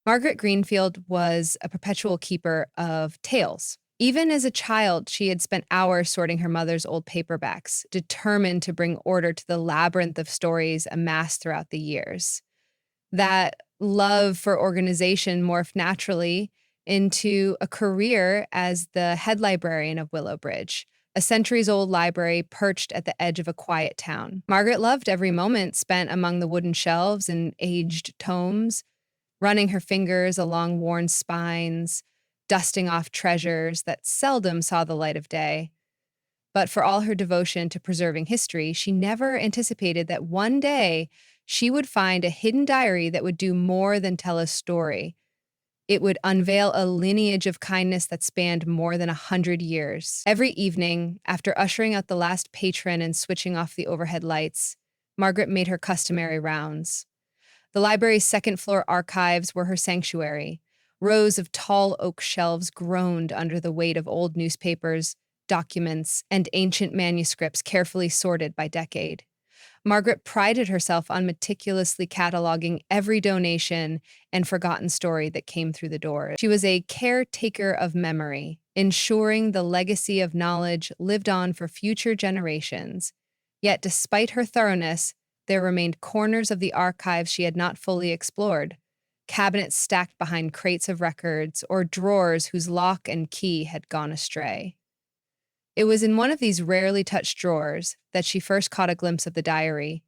Margaret Greenfield was a perpetual keeper of tales. Even as a child, she had spent hours sorting her mother's old paperbacks, determined to bring order to the labyrinth of stories amassed throughout the years. That love for organization morphed naturally into a career as the head librarian of Willowbridge, a centuries old library perched at the edge of a quiet town. Margaret loved every moment spent among the wooden shelves and aged tomes, running her fingers along worn spines, dusting off treasures that seldom saw the light of day. But for all her devotion to preserving history, she never anticipated that one day she would find a hidden diary that would do more than tell a story. It would unveil a lineage of kindness that spanned more than 100 years. Every evening, after ushering out the last patron and switching off the overhead lights, Margaret made her customary rounds. The library's second-floor archives were her sanctuary. Rows of tall oak shelves groaned under the weight of old newspapers, documents, and ancient manuscripts carefully sorted by decade. Margaret prided herself on meticulously cataloging every donation and forgotten story that came through the door. She was a caretaker of memory, ensuring the legacy of knowledge lived on for future generations. Yet, despite her thoroughness, there remained corners of the archives she had not fully explored, cabinets stacked behind crates of records, or drawers whose lock and key had gone astray. It was in one of these rarely touched drawers that she first caught a glimpse of the diary.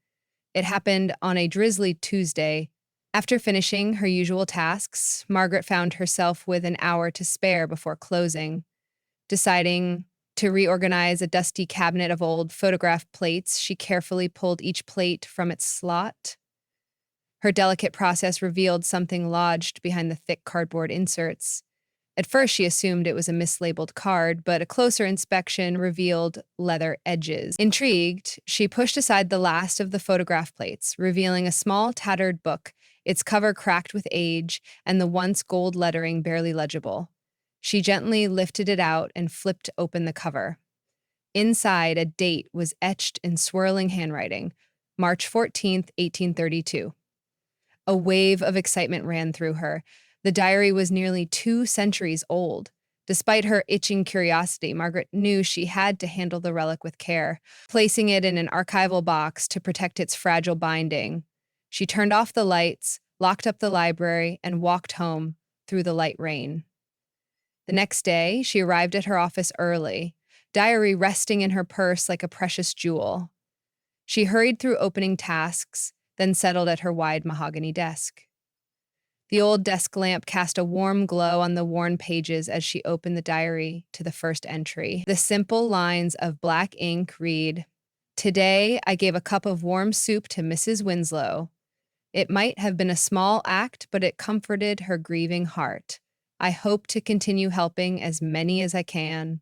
It happened on a drizzly Tuesday. After finishing her usual tasks, Margaret found herself with an hour to spare before closing. Deciding to reorganize a dusty cabinet of old photograph plates, she carefully pulled each plate from its slot. Her delicate process revealed something lodged behind the thick cardboard inserts. At first, she assumed it was a mislabeled card, but a closer inspection revealed leather edges. Intrigued, she pushed aside the last of the photograph plates, revealing a small, tattered book, its cover cracked with age and the once gold lettering barely legible. She gently lifted it out and flipped open the cover. Inside, a date was etched in swirling handwriting, March 14th, 1832. A wave of excitement ran through her. The diary was nearly 2 centuries old. Despite her itching curiosity, Margaret knew she had to handle the relic with care, placing it in an archival box to protect its fragile binding. She turned off the lights, locked up the library, and walked home through the light rain. The next day, she arrived at her office early, diary resting in her purse like a precious jewel. She hurried through opening tasks, then settled at her wide mahogany desk. The old desk lamp cast a warm glow on the worn pages as she opened the diary to the first entry. The simple lines of black ink read, "Today I gave a cup of warm soup to Mrs. Winslow. It might have been a small act, but it comforted her grieving heart. I hope to continue helping as many as I can."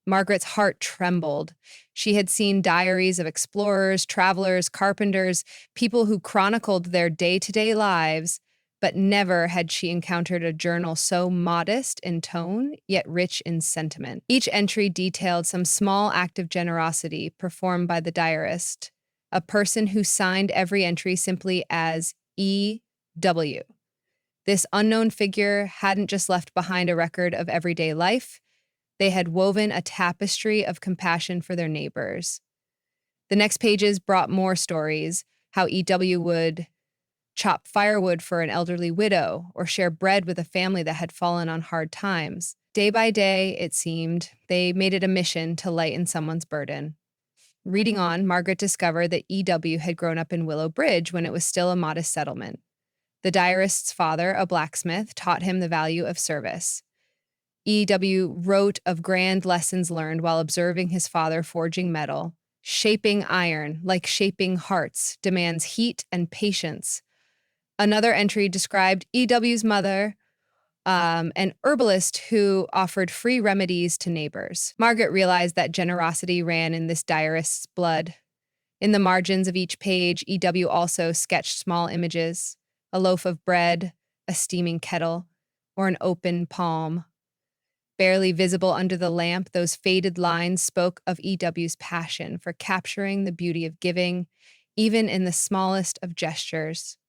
Margaret's heart trembled. She had seen diaries of explorers, travelers, carpenters, people who chronicled their day-to-day lives, but never had she encountered a journal so modest in tone, yet rich in sentiment. Each entry detailed some small act of generosity performed by the diarist, a person who signed every entry simply as E.W. This unknown figure hadn't just left behind a record of everyday life, they had woven a tapestry of compassion for their neighbors. The next pages brought more stories, how E.W. would chop firewood for an elderly widow, or share bread with a family that had fallen on hard times. Day by day, it seemed, they made it a mission to lighten someone's burden. Reading on, Margaret discovered that E.W. had grown up in Willowbridge when it was still a modest settlement. The diarist's father, a blacksmith, taught him the value of service. E.W. wrote of grand lessons learned while observing his father forging metal. Shaping iron, like shaping hearts, demands heat and patience. Another entry described E.W.'s mother, an herbalist who offered free remedies to neighbors. Margaret realized that generosity ran in this diarist's blood. In the margins of each page, E.W. also sketched small images, a loaf of bread, a steaming kettle, or an open palm. Barely visible under the lamp, those faded lines spoke of E.W.'s passion for capturing the beauty of giving, even in the smallest of gestures.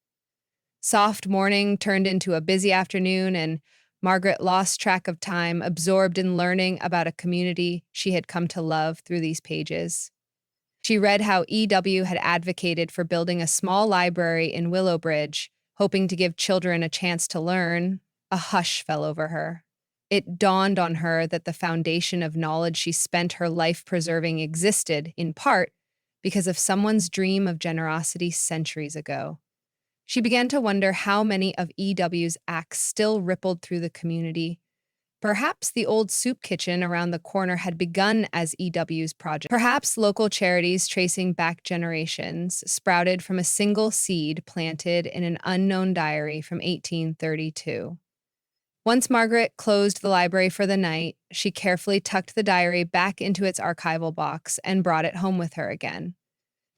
Soft morning turned into a busy afternoon, and Margaret lost track of time, absorbed in learning about a community she had come to love through these pages. She read how EW had advocated for building a small library in Willowbridge, hoping to give children a chance to learn. A hush fell over her. It dawned on her that the foundation of knowledge she spent her life preserving existed, in part, because of someone's dream of generosity centuries ago. She began to wonder how many of EW's acts still rippled through the community. Perhaps the old soup kitchen around the corner had begun as EW's project. Perhaps local charities tracing back generations sprouted from a single seed planted in an unknown diary from 1832. Once Margaret closed the library for the night, she carefully tucked the diary back into its archival box and brought it home with her again.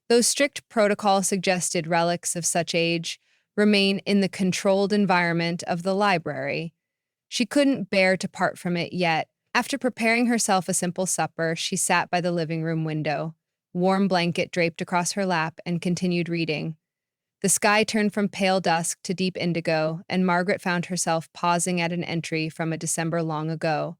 Though strict protocol suggested relics of such age remain in the controlled environment of the library, she couldn't bear to part from it yet. After preparing herself a simple supper, she sat by the living room window, warm blanket draped across her lap, and continued reading. The sky turned from pale dusk to deep indigo, and Margaret found herself pausing at an entry from a December long ago.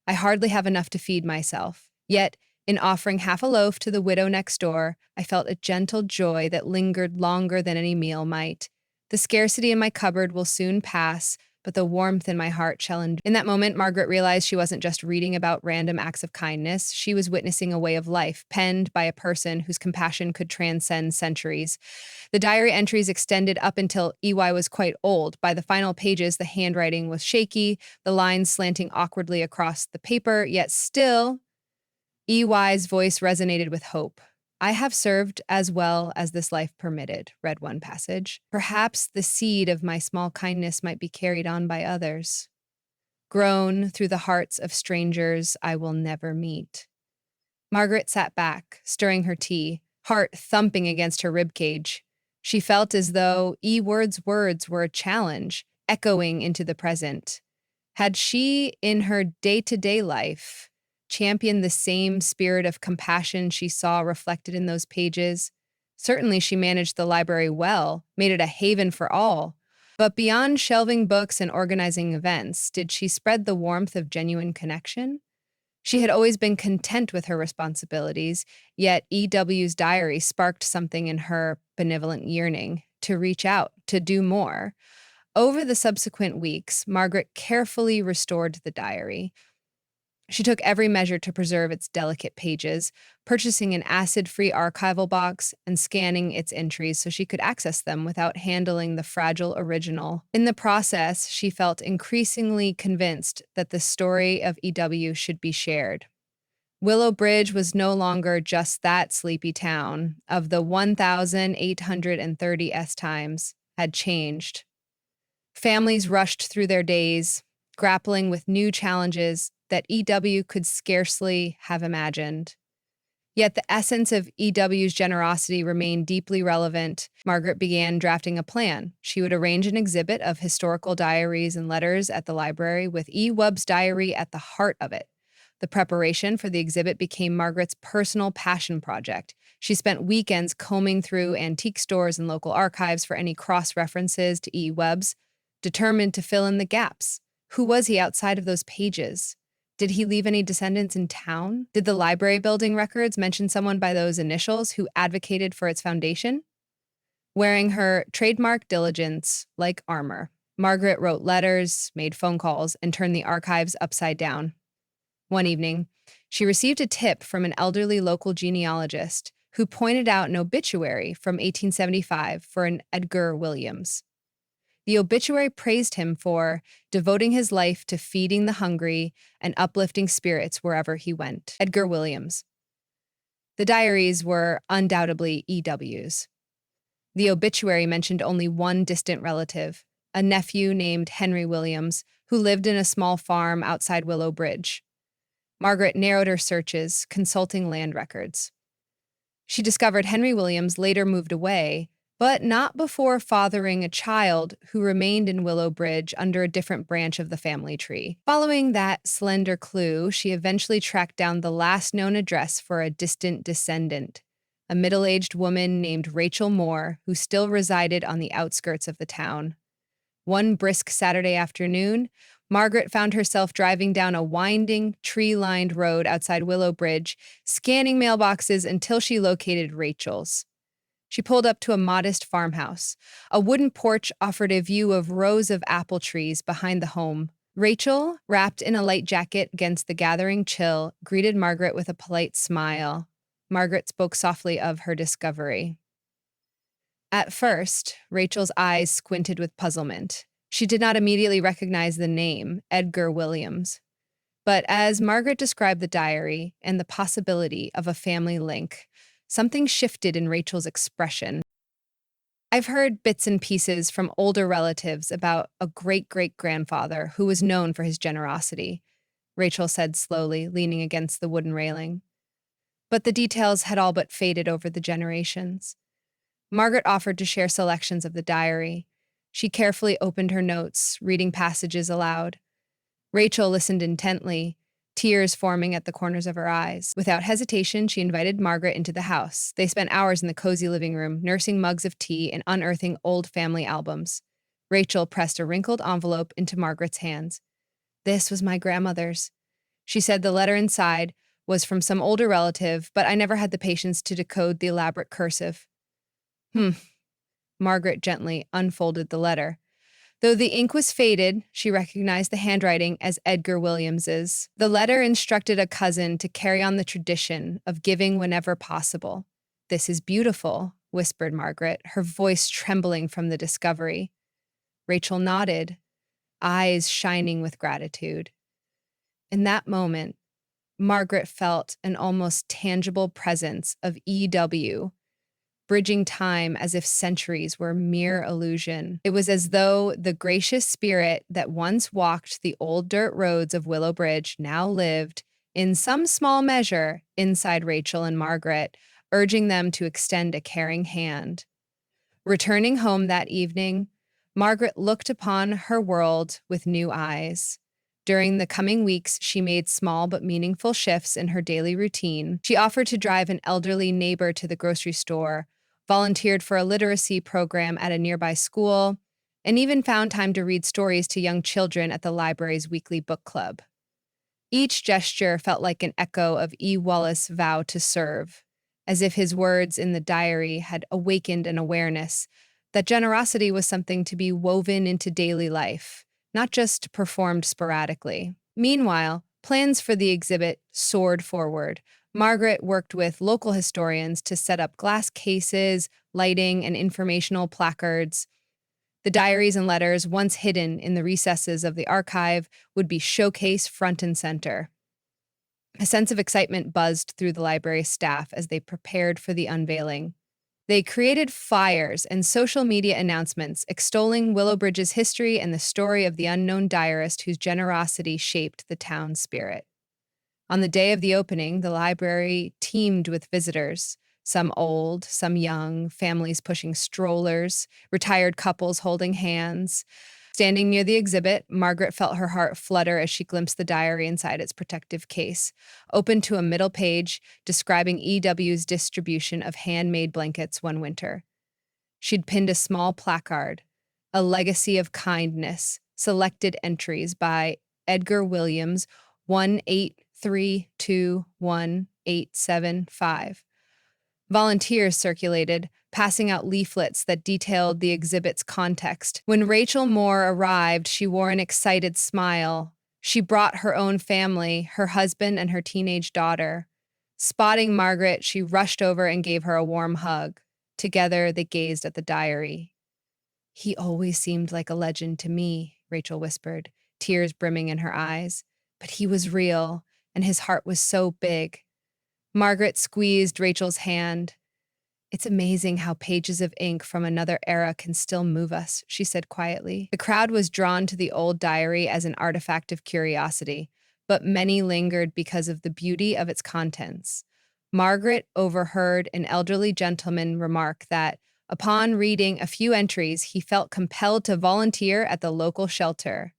I hardly have enough to feed myself. Yet, in offering half a loaf to the widow next door, I felt a gentle joy that lingered longer than any meal might. The scarcity in my cupboard will soon pass, but the warmth in my heart shall endure. In that moment, Margaret realized she wasn't just reading about random acts of kindness. She was witnessing a way of life, penned by a person whose compassion could transcend centuries. The diary entries extended up until EY was quite old. By the final pages, the handwriting was shaky, the lines slanting awkwardly across the paper, yet still, EY's voice resonated with hope. I have served as well as this life permitted, read one passage. Perhaps the seed of my small kindness might be carried on by others. Grown through the hearts of strangers I will never meet. Margaret sat back, stirring her tea, heart thumping against her ribcage. She felt as though Word's words were a challenge, echoing into the present. Had she, in her day-to-day life, championed the same spirit of compassion she saw reflected in those pages? Certainly she managed the library well, made it a haven for all. But beyond shelving books and organizing events, did she spread the warmth of genuine connection? She had always been content with her responsibilities, yet EW's diary sparked something in her benevolent yearning to reach out, to do more. Over the subsequent weeks, Margaret carefully restored the diary. She took every measure to preserve its delicate pages, purchasing an acid-free archival box and scanning its entries so she could access them without handling the fragile original. In the process, she felt increasingly convinced that the story of EW should be shared. Willow Bridge was no longer just that sleepy town of the 1,830 times had changed. Families rushed through their days, grappling with new challenges that EW could scarcely have imagined. Yet the essence of EW's generosity remained deeply relevant. Margaret began drafting a plan. She would arrange an exhibit of historical diaries and letters at the library, with EW's diary at the heart of it. The preparation for the exhibit became Margaret's personal passion project. She spent weekends combing through antique stores and local archives for any cross-references to EW's, determined to fill in the gaps. Who was he outside of those pages? Did he leave any descendants in town? Did the library building records mention someone by those initials who advocated for its foundation? Wearing her trademark diligence like armor, Margaret wrote letters, made phone calls, and turned the archives upside down. One evening, she received a tip from an elderly local genealogist who pointed out an obituary from 1875 for an Edgar Williams. The obituary praised him for devoting his life to feeding the hungry and uplifting spirits wherever he went. Edgar Williams. The diaries were undoubtedly EW's. The obituary mentioned only one distant relative, a nephew named Henry Williams, who lived in a small farm outside Willow Bridge. Margaret narrowed her searches, consulting land records. She discovered Henry Williams later moved away, but not before fathering a child who remained in Willow Bridge under a different branch of the family tree. Following that slender clue, she eventually tracked down the last known address for a distant descendant, a middle-aged woman named Rachel Moore, who still resided on the outskirts of the town. One brisk Saturday afternoon, Margaret found herself driving down a winding, tree-lined road outside Willow Bridge, scanning mailboxes until she located Rachel's. She pulled up to a modest farmhouse. A wooden porch offered a view of rows of apple trees behind the home. Rachel, wrapped in a light jacket against the gathering chill, greeted Margaret with a polite smile. Margaret spoke softly of her discovery. At first, Rachel's eyes squinted with puzzlement. She did not immediately recognize the name, Edgar Williams. But as Margaret described the diary and the possibility of a family link, something shifted in Rachel's expression. I've heard bits and pieces from older relatives about a great-great-grandfather who was known for his generosity, Rachel said slowly, leaning against the wooden railing. But the details had all but faded over the generations. Margaret offered to share selections of the diary. She carefully opened her notes, reading passages aloud. Rachel listened intently, tears forming at the corners of her eyes. Without hesitation, she invited Margaret into the house. They spent hours in the cozy living room, nursing mugs of tea and unearthing old family albums. Rachel pressed a wrinkled envelope into Margaret's hands. "This was my grandmother's." She said the letter inside was from some older relative, but I never had the patience to decode the elaborate cursive. Margaret gently unfolded the letter. Though the ink was faded, she recognized the handwriting as Edgar Williams's. The letter instructed a cousin to carry on the tradition of giving whenever possible. "This is beautiful," whispered Margaret, her voice trembling from the discovery. Rachel nodded, eyes shining with gratitude. In that moment, Margaret felt an almost tangible presence of EW, bridging time as if centuries were mere illusion. It was as though the gracious spirit that once walked the old dirt roads of Willow Bridge now lived, in some small measure, inside Rachel and Margaret, urging them to extend a caring hand. Returning home that evening, Margaret looked upon her world with new eyes. During the coming weeks, she made small but meaningful shifts in her daily routine. She offered to drive an elderly neighbor to the grocery store, volunteered for a literacy program at a nearby school, and even found time to read stories to young children at the library's weekly book club. Each gesture felt like an echo of E. Wallace's vow to serve, as if his words in the diary had awakened an awareness that generosity was something to be woven into daily life, not just performed sporadically. Meanwhile, plans for the exhibit soared forward. Margaret worked with local historians to set up glass cases, lighting, and informational placards. The diaries and letters, once hidden in the recesses of the archive, would be showcased front and center. A sense of excitement buzzed through the library staff as they prepared for the unveiling. They created flyers and social media announcements extolling Willowbridge's history and the story of the unknown diarist whose generosity shaped the town's spirit. On the day of the opening, the library teemed with visitors, some old, some young, families pushing strollers, retired couples holding hands. Standing near the exhibit, Margaret felt her heart flutter as she glimpsed the diary inside its protective case, open to a middle page describing EW's distribution of handmade blankets one winter. She'd pinned a small placard, "A Legacy of Kindness," selected entries by Edgar Williams, 1832185. Volunteers circulated, passing out leaflets that detailed the exhibit's context. When Rachel Moore arrived, she wore an excited smile. She brought her own family, her husband and her teenage daughter. Spotting Margaret, she rushed over and gave her a warm hug. Together, they gazed at the diary. "He always seemed like a legend to me," Rachel whispered, tears brimming in her eyes. "But he was real, and his heart was so big." Margaret squeezed Rachel's hand. "It's amazing how pages of ink from another era can still move us," she said quietly. The crowd was drawn to the old diary as an artifact of curiosity, but many lingered because of the beauty of its contents. Margaret overheard an elderly gentleman remark that, upon reading a few entries, he felt compelled to volunteer at the local shelter.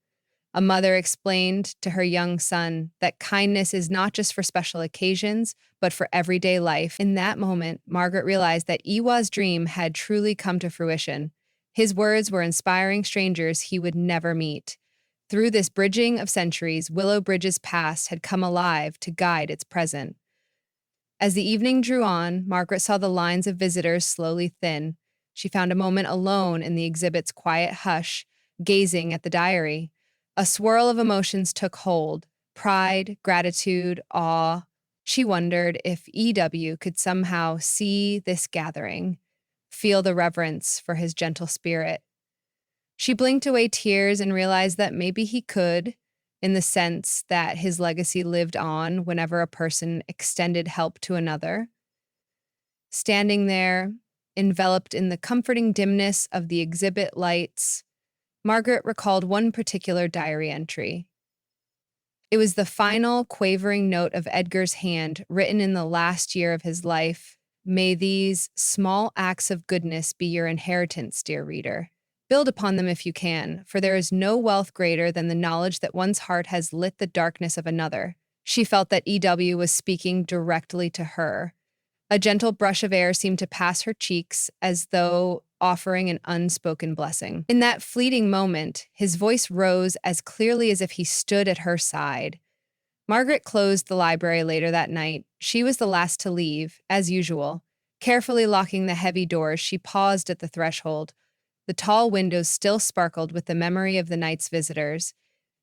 A mother explained to her young son that kindness is not just for special occasions, but for everyday life. In that moment, Margaret realized that Iwa's dream had truly come to fruition. His words were inspiring strangers he would never meet. Through this bridging of centuries, Willow Bridge's past had come alive to guide its present. As the evening drew on, Margaret saw the lines of visitors slowly thin. She found a moment alone in the exhibit's quiet hush, gazing at the diary. A swirl of emotions took hold: pride, gratitude, awe. She wondered if EW could somehow see this gathering, feel the reverence for his gentle spirit. She blinked away tears and realized that maybe he could, in the sense that his legacy lived on whenever a person extended help to another. Standing there, enveloped in the comforting dimness of the exhibit lights, Margaret recalled one particular diary entry. It was the final quavering note of Edgar's hand, written in the last year of his life. May these small acts of goodness be your inheritance, dear reader. Build upon them if you can, for there is no wealth greater than the knowledge that one's heart has lit the darkness of another. She felt that EW was speaking directly to her. A gentle brush of air seemed to pass her cheeks as though offering an unspoken blessing. In that fleeting moment, his voice rose as clearly as if he stood at her side. Margaret closed the library later that night. She was the last to leave, as usual. Carefully locking the heavy doors, she paused at the threshold. The tall windows still sparkled with the memory of the night's visitors.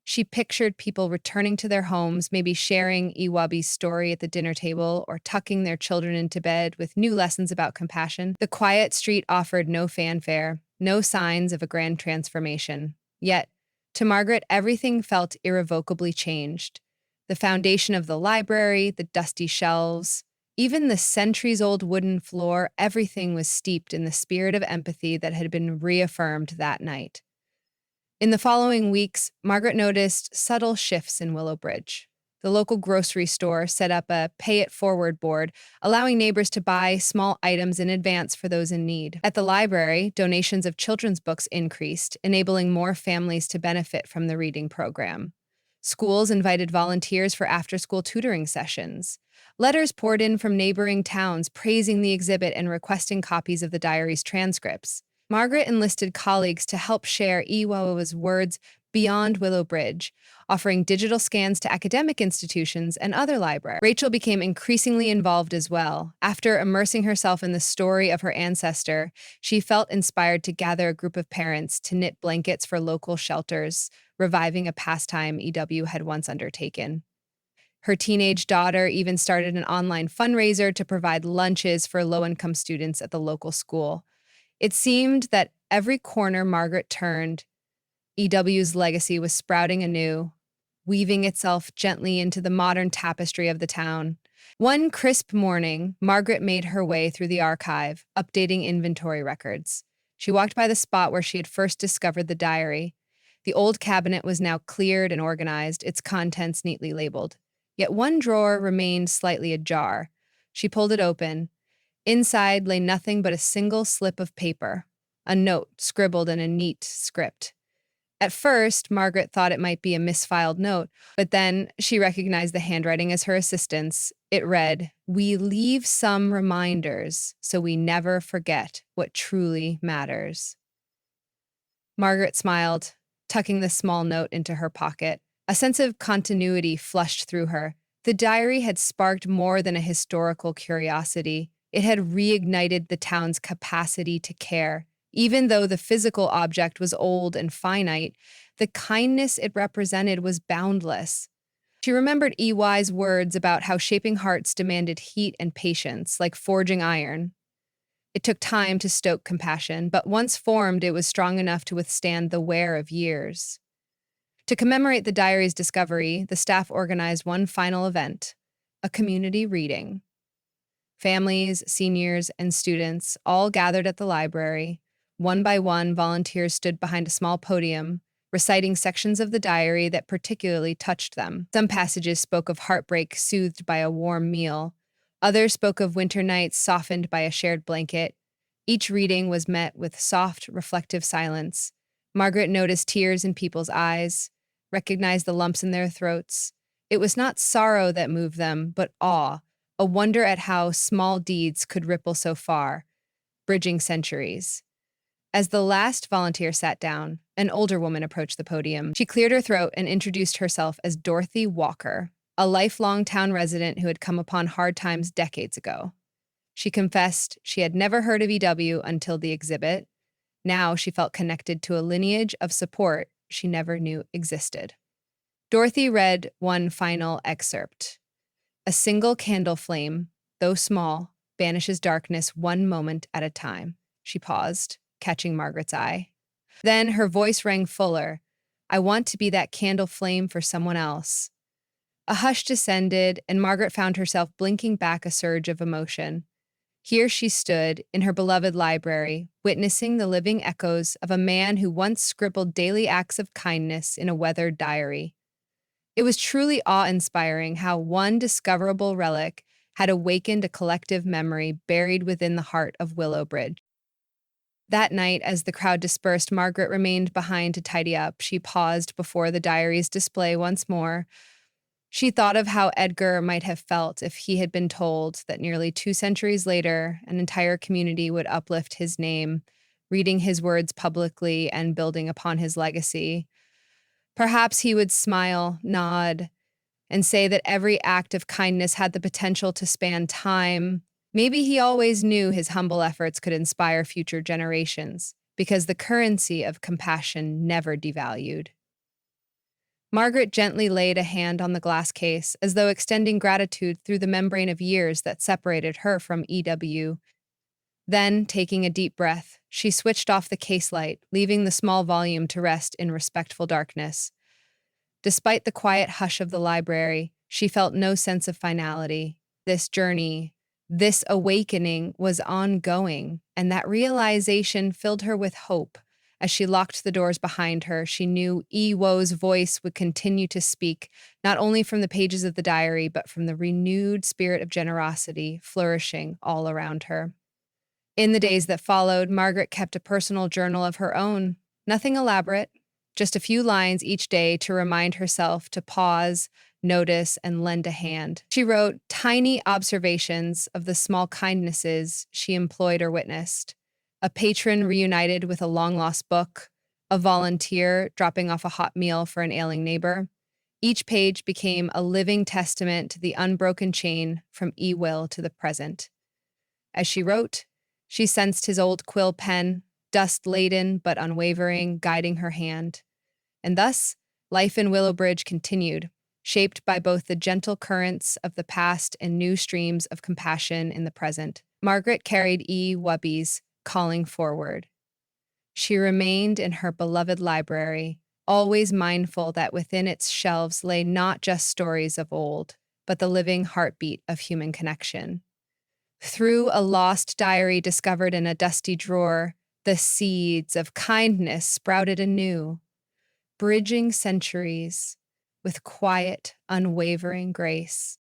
She pictured people returning to their homes, maybe sharing Iwabi's story at the dinner table or tucking their children into bed with new lessons about compassion. The quiet street offered no fanfare, no signs of a grand transformation. Yet, to Margaret, everything felt irrevocably changed. The foundation of the library, the dusty shelves, even the centuries-old wooden floor, everything was steeped in the spirit of empathy that had been reaffirmed that night. In the following weeks, Margaret noticed subtle shifts in Willowbridge. The local grocery store set up a pay-it-forward board, allowing neighbors to buy small items in advance for those in need. At the library, donations of children's books increased, enabling more families to benefit from the reading program. Schools invited volunteers for after-school tutoring sessions. Letters poured in from neighboring towns praising the exhibit and requesting copies of the diary's transcripts. Margaret enlisted colleagues to help share Iwawa's words beyond Willowbridge, offering digital scans to academic institutions and other libraries. Rachel became increasingly involved as well. After immersing herself in the story of her ancestor, she felt inspired to gather a group of parents to knit blankets for local shelters, reviving a pastime EW had once undertaken. Her teenage daughter even started an online fundraiser to provide lunches for low-income students at the local school. It seemed that every corner Margaret turned, EW's legacy was sprouting anew, weaving itself gently into the modern tapestry of the town. One crisp morning, Margaret made her way through the archive, updating inventory records. She walked by the spot where she had first discovered the diary. The old cabinet was now cleared and organized, its contents neatly labeled. Yet one drawer remained slightly ajar. She pulled it open. Inside lay nothing but a single slip of paper, a note scribbled in a neat script. At first, Margaret thought it might be a misfiled note, but then she recognized the handwriting as her assistant's. It read, "We leave some reminders so we never forget what truly matters." Margaret smiled, tucking the small note into her pocket. A sense of continuity flushed through her. The diary had sparked more than a historical curiosity. It had reignited the town's capacity to care. Even though the physical object was old and finite, the kindness it represented was boundless. She remembered EY's words about how shaping hearts demanded heat and patience, like forging iron. It took time to stoke compassion, but once formed, it was strong enough to withstand the wear of years. To commemorate the diary's discovery, the staff organized one final event, a community reading. Families, seniors, and students all gathered at the library. One by one, volunteers stood behind a small podium, reciting sections of the diary that particularly touched them. Some passages spoke of heartbreak soothed by a warm meal. Others spoke of winter nights softened by a shared blanket. Each reading was met with soft, reflective silence. Margaret noticed tears in people's eyes, recognized the lumps in their throats. It was not sorrow that moved them, but awe, a wonder at how small deeds could ripple so far, bridging centuries. As the last volunteer sat down, an older woman approached the podium. She cleared her throat and introduced herself as Dorothy Walker, a lifelong town resident who had come upon hard times decades ago. She confessed she had never heard of EW until the exhibit. Now she felt connected to a lineage of support she never knew existed. Dorothy read one final excerpt. A single candle flame, though small, banishes darkness one moment at a time. She paused, catching Margaret's eye. Then her voice rang fuller. I want to be that candle flame for someone else. A hush descended, and Margaret found herself blinking back a surge of emotion. Here she stood in her beloved library, witnessing the living echoes of a man who once scribbled daily acts of kindness in a weathered diary. It was truly awe-inspiring how one discoverable relic had awakened a collective memory buried within the heart of Willowbridge. That night, as the crowd dispersed, Margaret remained behind to tidy up. She paused before the diary's display once more. She thought of how Edgar might have felt if he had been told that nearly 2 centuries later, an entire community would uplift his name, reading his words publicly and building upon his legacy. Perhaps he would smile, nod, and say that every act of kindness had the potential to span time. Maybe he always knew his humble efforts could inspire future generations, because the currency of compassion never devalued. Margaret gently laid a hand on the glass case, as though extending gratitude through the membrane of years that separated her from EW. Then, taking a deep breath, she switched off the case light, leaving the small volume to rest in respectful darkness. Despite the quiet hush of the library, she felt no sense of finality. This journey, this awakening was ongoing, and that realization filled her with hope. As she locked the doors behind her, she knew Ewo's voice would continue to speak, not only from the pages of the diary, but from the renewed spirit of generosity flourishing all around her. In the days that followed, Margaret kept a personal journal of her own. Nothing elaborate, just a few lines each day to remind herself to pause, notice, and lend a hand. She wrote tiny observations of the small kindnesses she employed or witnessed. A patron reunited with a long-lost book, a volunteer dropping off a hot meal for an ailing neighbor. Each page became a living testament to the unbroken chain from Ewell to the present. As she wrote, she sensed his old quill pen, dust-laden but unwavering, guiding her hand. And thus, life in Willowbridge continued, shaped by both the gentle currents of the past and new streams of compassion in the present. Margaret carried Wubby's calling forward. She remained in her beloved library, always mindful that within its shelves lay not just stories of old, but the living heartbeat of human connection. Through a lost diary discovered in a dusty drawer, the seeds of kindness sprouted anew, bridging centuries with quiet, unwavering grace.